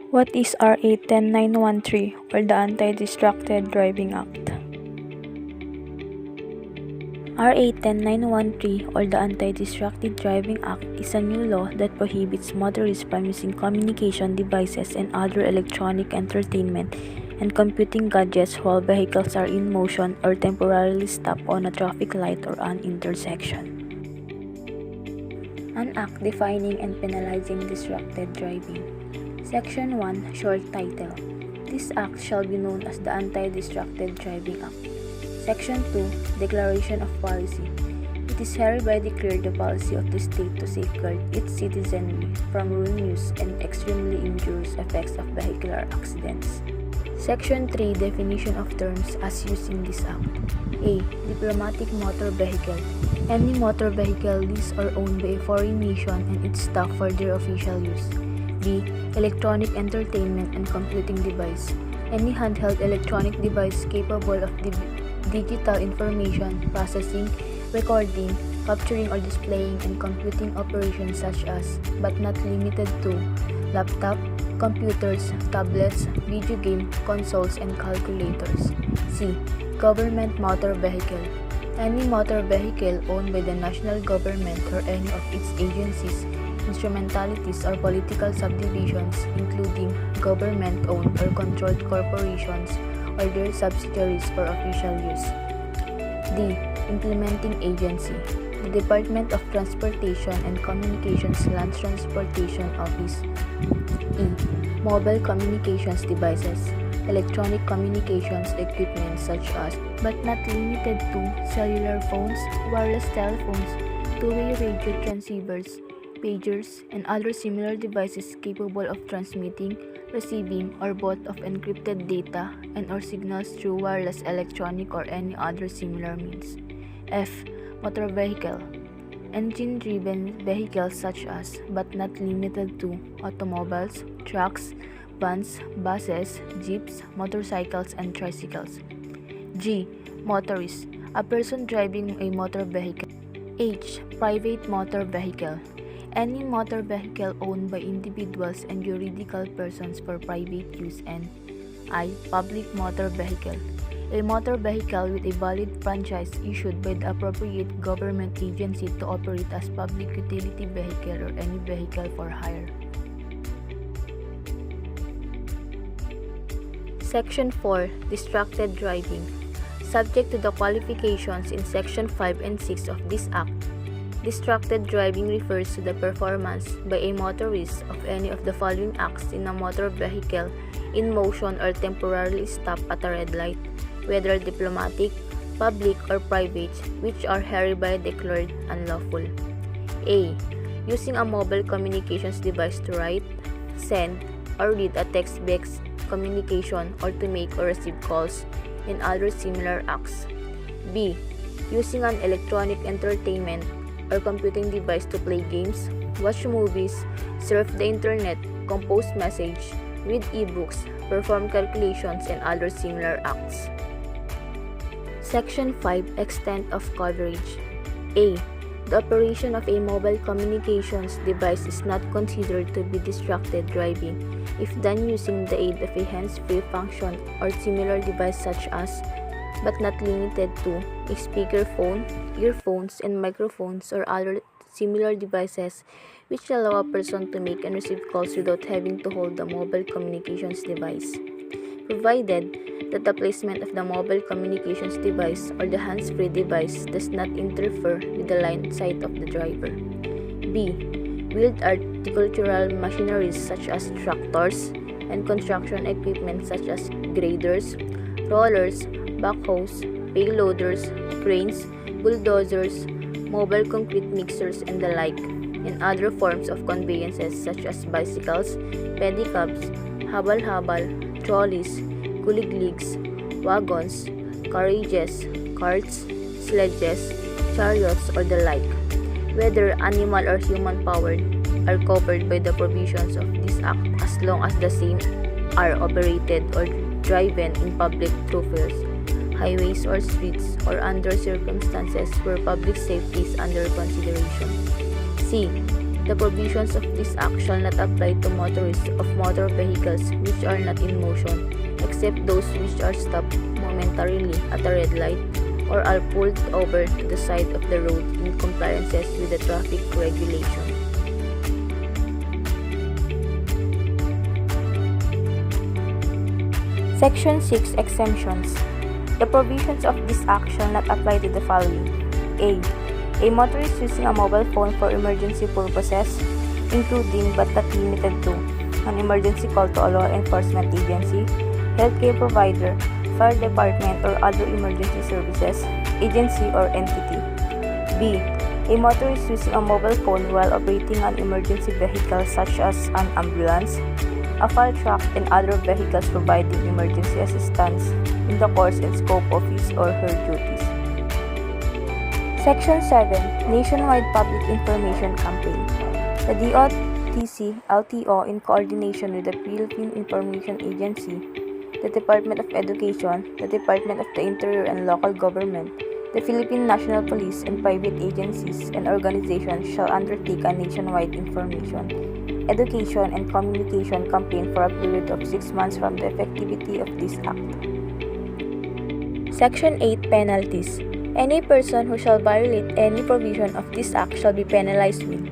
What is RA 10913 or the Anti-Distracted Driving Act? RA 10913 or the Anti-Distracted Driving Act is a new law that prohibits motorists from using communication devices and other electronic entertainment and computing gadgets while vehicles are in motion or temporarily stopped on a traffic light or an intersection. An act defining and penalizing distracted driving. Section 1, Short Title. This act shall be known as the Anti-Distracted Driving Act. Section 2, Declaration of Policy. It is hereby declared the policy of the state to safeguard its citizenry from ruinous and extremely injurious effects of vehicular accidents. Section 3, Definition of terms as used in this act. A. Diplomatic motor vehicle. Any motor vehicle leased or owned by a foreign nation and its stock for their official use. B. Electronic entertainment and computing device. Any handheld electronic device capable of digital information processing, recording, capturing or displaying and computing operations such as, but not limited to, laptop, computers, tablets, video game consoles and calculators. C. Government motor vehicle. Any motor vehicle owned by the national government or any of its agencies, instrumentalities or political subdivisions, including government-owned or controlled corporations or their subsidiaries for official use. D. Implementing agency. The Department of Transportation and Communications Land Transportation Office. E. Mobile communications devices. Electronic communications equipment such as, but not limited to, cellular phones, wireless telephones, two-way radio transceivers, pagers, and other similar devices capable of transmitting, receiving, or both of encrypted data and or signals through wireless, electronic, or any other similar means. F. Motor vehicle. Engine-driven vehicles such as, but not limited to, automobiles, trucks, vans, buses, jeeps, motorcycles, and tricycles. G. Motorist. A person driving a motor vehicle. H. Private motor vehicle. Any motor vehicle owned by individuals and juridical persons for private use. And I. Public motor vehicle. A motor vehicle with a valid franchise issued by the appropriate government agency to operate as public utility vehicle or any vehicle for hire. Section 4, Distracted driving. Subject to the qualifications in Section 5 and 6 of this Act, distracted driving refers to the performance by a motorist of any of the following acts in a motor vehicle in motion or temporarily stopped at a red light, whether diplomatic, public, or private, which are hereby declared unlawful. A. Using a mobile communications device to write, send, or read a text-based communication or to make or receive calls and other similar acts. B. Using an electronic entertainment or computing device to play games, watch movies, surf the internet, compose message, read e-books, perform calculations, and other similar acts. Section 5, Extent of coverage. A. The operation of a mobile communications device is not considered to be distracted driving if done using the aid of a hands-free function or similar device such as, but not limited to, a speakerphone, earphones, and microphones or other similar devices which allow a person to make and receive calls without having to hold the mobile communications device, provided that the placement of the mobile communications device or the hands-free device does not interfere with the line of sight of the driver. B. Wheeled agricultural machineries such as tractors and construction equipment such as graders, rollers, backhoes, payloaders, cranes, bulldozers, mobile concrete mixers, and the like, and other forms of conveyances such as bicycles, pedicabs, habal-habal, trolleys, kuligligs, wagons, carriages, carts, sledges, chariots, or the like, whether animal or human-powered, are covered by the provisions of this Act as long as the same are operated or driven in public thoroughfares, highways or streets, or under circumstances where public safety is under consideration. C. The provisions of this act shall not apply to motorists of motor vehicles which are not in motion, except those which are stopped momentarily at a red light or are pulled over to the side of the road in compliance with the traffic regulation. Section 6 Exemptions. The provisions of this act shall not apply to the following: A motorist using a mobile phone for emergency purposes, including but not limited to an emergency call to a law enforcement agency, healthcare provider, fire department, or other emergency services, agency or entity. B. A motorist using a mobile phone while operating an emergency vehicle such as an ambulance, a fire truck, and other vehicles providing emergency assistance in the course and scope of his or her duties. Section 7. Nationwide Public Information Campaign. The DOTC LTO, in coordination with the Philippine Information Agency, the Department of Education, the Department of the Interior and Local Government, the Philippine National Police, and private agencies and organizations shall undertake a nationwide information, education, and communication campaign for a period of 6 months from the effectivity of this act. Section 8 Penalties. Any person who shall violate any provision of this act shall be penalized with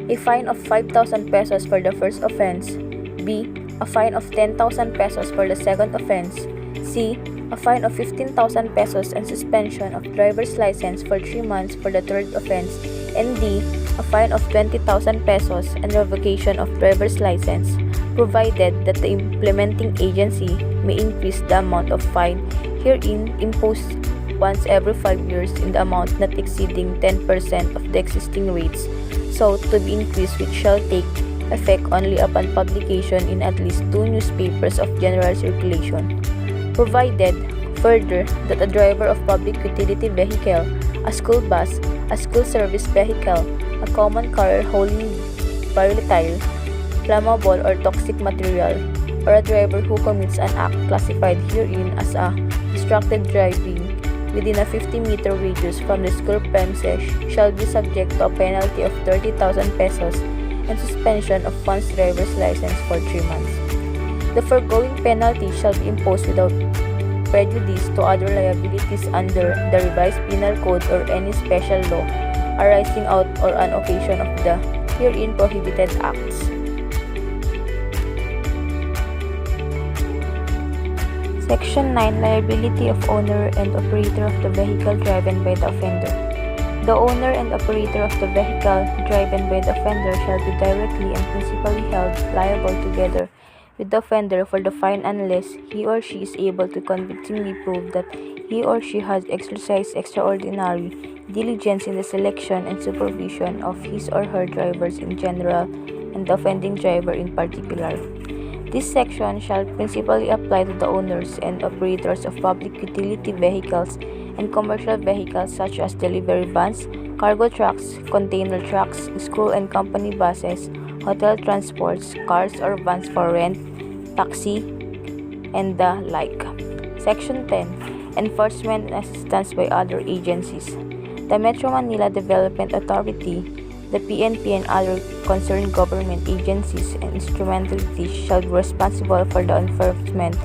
a fine of 5,000 pesos for the first offense, B. A fine of 10,000 pesos for the second offense, C. A fine of 15,000 pesos and suspension of driver's license for 3 months for the third offense, and D. A fine of 20,000 pesos and revocation of driver's license, provided that the implementing agency may increase the amount of fine herein imposed once every 5 years in the amount not exceeding 10% of the existing rates, so to be increased, which shall take effect only upon publication in at least 2 newspapers of general circulation. Provided, further, that a driver of public utility vehicle, a school bus, a school service vehicle, a common carrier hauling volatile, flammable, or toxic material, or a driver who commits an act classified herein as a distracted driving within a 50-meter radius from the school premises shall be subject to a penalty of 30,000 pesos and suspension of one's driver's license for 3 months. The foregoing penalty shall be imposed without prejudice to other liabilities under the revised penal code or any special law arising out or on occasion of the herein prohibited acts. Section 9 Liability of owner and operator of the vehicle driven by the offender. The owner and operator of the vehicle driven by the offender shall be directly and principally held liable together with the offender for the fine unless he or she is able to convincingly prove that he or she has exercised extraordinary diligence in the selection and supervision of his or her drivers in general and the offending driver in particular. This section shall principally apply to the owners and operators of public utility vehicles and commercial vehicles such as delivery vans, cargo trucks, container trucks, school and company buses, hotel transports, cars or vans for rent, taxi, and the like. Section 10. Enforcement and assistance by other agencies. The Metro Manila Development Authority, the PNP, and other concerned government agencies and instrumentalities shall be responsible for the enforcement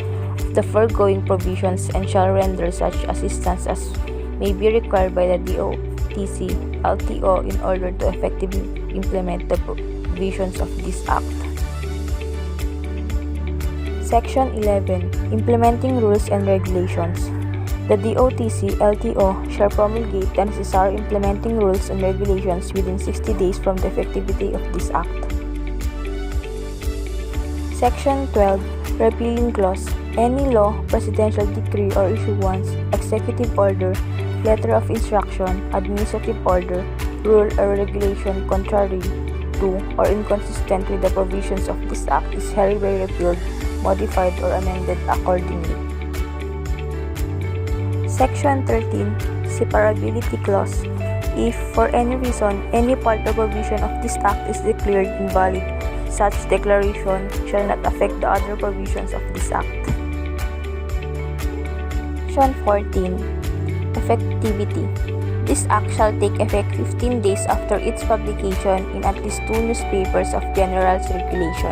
of the foregoing provisions and shall render such assistance as may be required by the DOTC LTO in order to effectively implement the provisions of this Act. Section 11. Implementing Rules and Regulations. The DOTC LTO shall promulgate the necessary implementing rules and regulations within 60 days from the effectivity of this Act. Section 12. Repealing Clause. Any law, presidential decree or issuance, executive order, letter of instruction, administrative order, rule, or regulation contrary to or inconsistent with the provisions of this Act is hereby repealed, modified, or amended accordingly. Section 13. Separability Clause. If, for any reason, any part or provision of this Act is declared invalid, such declaration shall not affect the other provisions of this Act. Section 14. Effectivity. This act shall take effect 15 days after its publication in at least 2 newspapers of general circulation.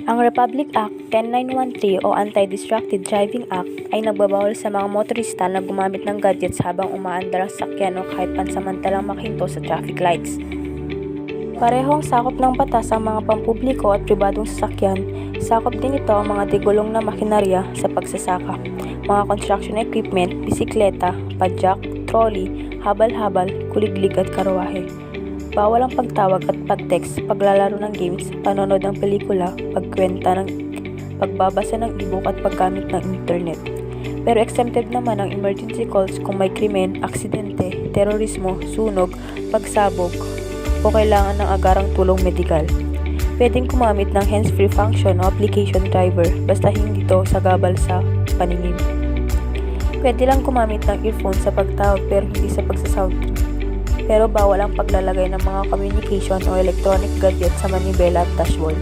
Ang Republic Act 10913 o Anti-Distracted Driving Act ay nagbabawal sa mga motorista na gumamit ng gadgets habang umaandar ang sasakyan o kahit pansamantalang makahinto sa traffic lights. Parehong sakop ng batas ang mga pampubliko at pribadong sasakyan, sakop din ito ang mga digulong na makinarya sa pagsasaka, mga construction equipment, bisikleta, padjak, trolley, habal-habal, kuliglig at karwahe. Bawal ang pagtawag at pag-text, paglalaro ng games, panonood ng pelikula, pagkwenta ng pagbabasa ng e-book at paggamit ng internet. Pero exempted naman ang emergency calls kung may krimen, aksidente, terorismo, sunog, pagsabog, o kailangan ng agarang tulong medikal. Pwedeng gumamit ng hands-free function o application driver basta hindi ito sagabal sa paningin. Pwede lang gumamit ng earphone sa pagtawag pero hindi sa pagsasound. Pero bawal ang paglalagay ng mga communication o electronic gadget sa manibela at dashboard.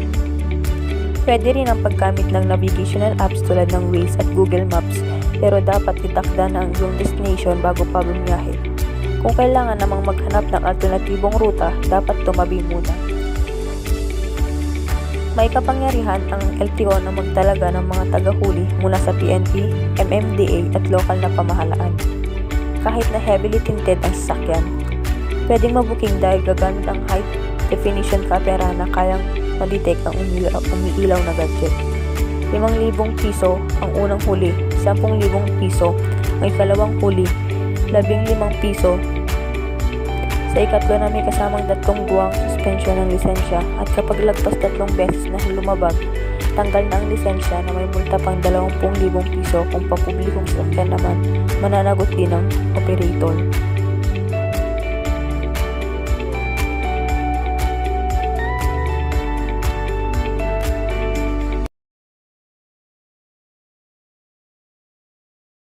Pwede rin ang paggamit ng navigational apps tulad ng Waze at Google Maps pero dapat itakda na ang iyong destination bago pa bumiyahe. Kung kailangan namang maghanap ng alternatibong ruta, dapat tumabi muna. May kapangyarihan ang LTO na magtalaga ng mga tagahuli mula sa PNP, MMDA at lokal na pamahalaan. Kahit na heavily tinted ang sasakyan, pwedeng mabuking dahil gagamit ang high-definition camera na kayang ma-detect ang umiilaw na gadget. 5,000 piso ang unang huli, 10,000 piso ang ikalawang huli, 15 piso sa ikatlo na may kasamang 3 buwang suspension ng lisensya at kapag lagpas 3 beses na lumabag, tanggal na ang lisensya na may multa pang 20,000 piso kung papublikong sasakyan naman mananagot din ng operator.